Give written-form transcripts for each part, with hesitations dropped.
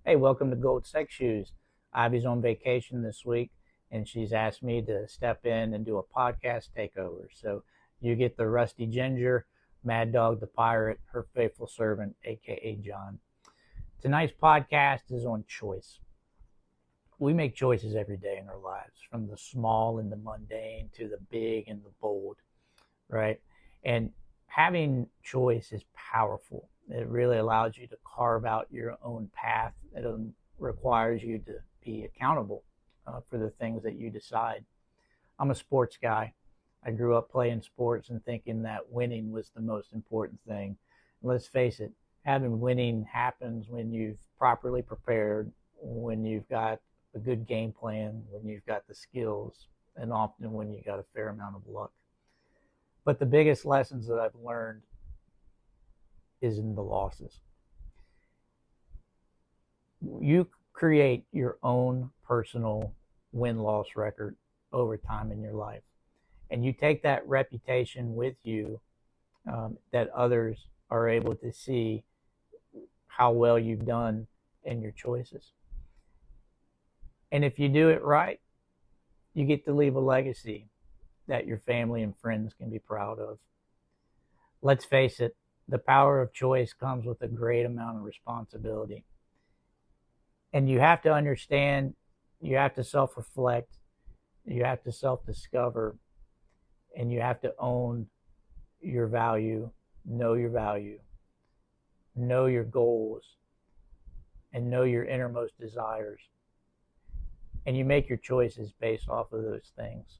Hey, welcome to Gold Sex Shoes. Ivy's on vacation this week, and she's asked me to step in and do a podcast takeover. So you get the Rusty Ginger, Mad Dog the Pirate, her faithful servant, aka John. Tonight's podcast is on choice. We make choices every day in our lives, from the small and the mundane to the big and the bold, right? And having choice is powerful. It really allows you to carve out your own path. It requires you to be accountable for the things that you decide. I'm a sports guy. I grew up playing sports and thinking that winning was the most important thing. Let's face it, having winning happens when you've properly prepared, when you've got a good game plan, when you've got the skills, and often when you got a fair amount of luck. But the biggest lessons that I've learned is in the losses. You create your own personal win-loss record over time in your life. And you take that reputation with you, that others are able to see how well you've done in your choices. And if you do it right, you get to leave a legacy that your family and friends can be proud of. Let's face it, the power of choice comes with a great amount of responsibility. And you have to understand, you have to self-reflect, you have to self-discover, and you have to own your value, know your goals, and know your innermost desires. And you make your choices based off of those things.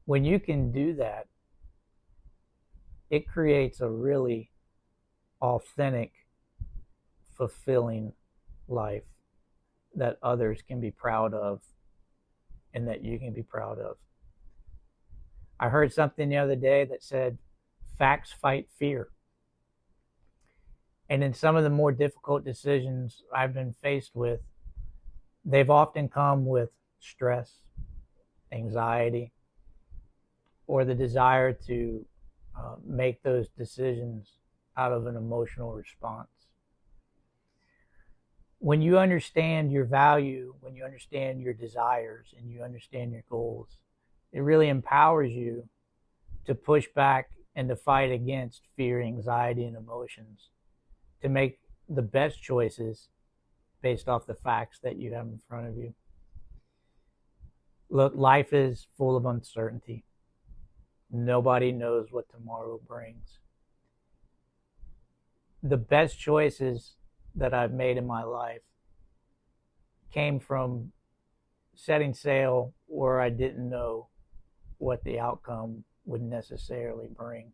When you can do that, it creates a really authentic, fulfilling life that others can be proud of and that you can be proud of. I heard something the other day that said, facts fight fear. And in some of the more difficult decisions I've been faced with, they've often come with stress, anxiety, or the desire to make those decisions out of an emotional response. When you understand your value, when you understand your desires, and you understand your goals, it really empowers you to push back and to fight against fear, anxiety, and emotions, to make the best choices based off the facts that you have in front of you. Look, life is full of uncertainty. Nobody knows what tomorrow brings. The best choices that I've made in my life came from setting sail where I didn't know what the outcome would necessarily bring.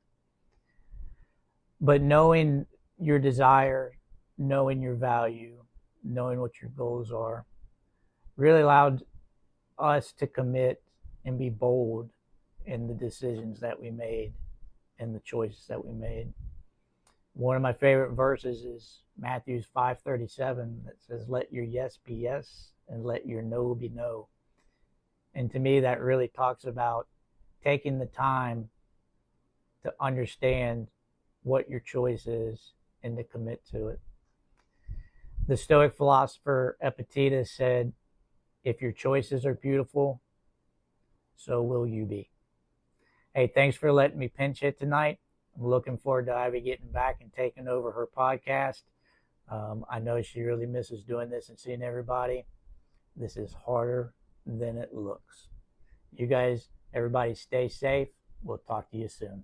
But knowing your desire, knowing your value, knowing what your goals are, really allowed us to commit and be bold in the decisions that we made and the choices that we made. One of my favorite verses is Matthew 5:37 that says, "Let your yes be yes and let your no be no." And to me, that really talks about taking the time to understand what your choice is and to commit to it. The Stoic philosopher Epictetus said, "If your choices are beautiful, so will you be." Hey, thanks for letting me pinch hit tonight. I'm looking forward to Ivy getting back and taking over her podcast. I know she really misses doing this and seeing everybody. This is harder than it looks. You guys, everybody stay safe. We'll talk to you soon.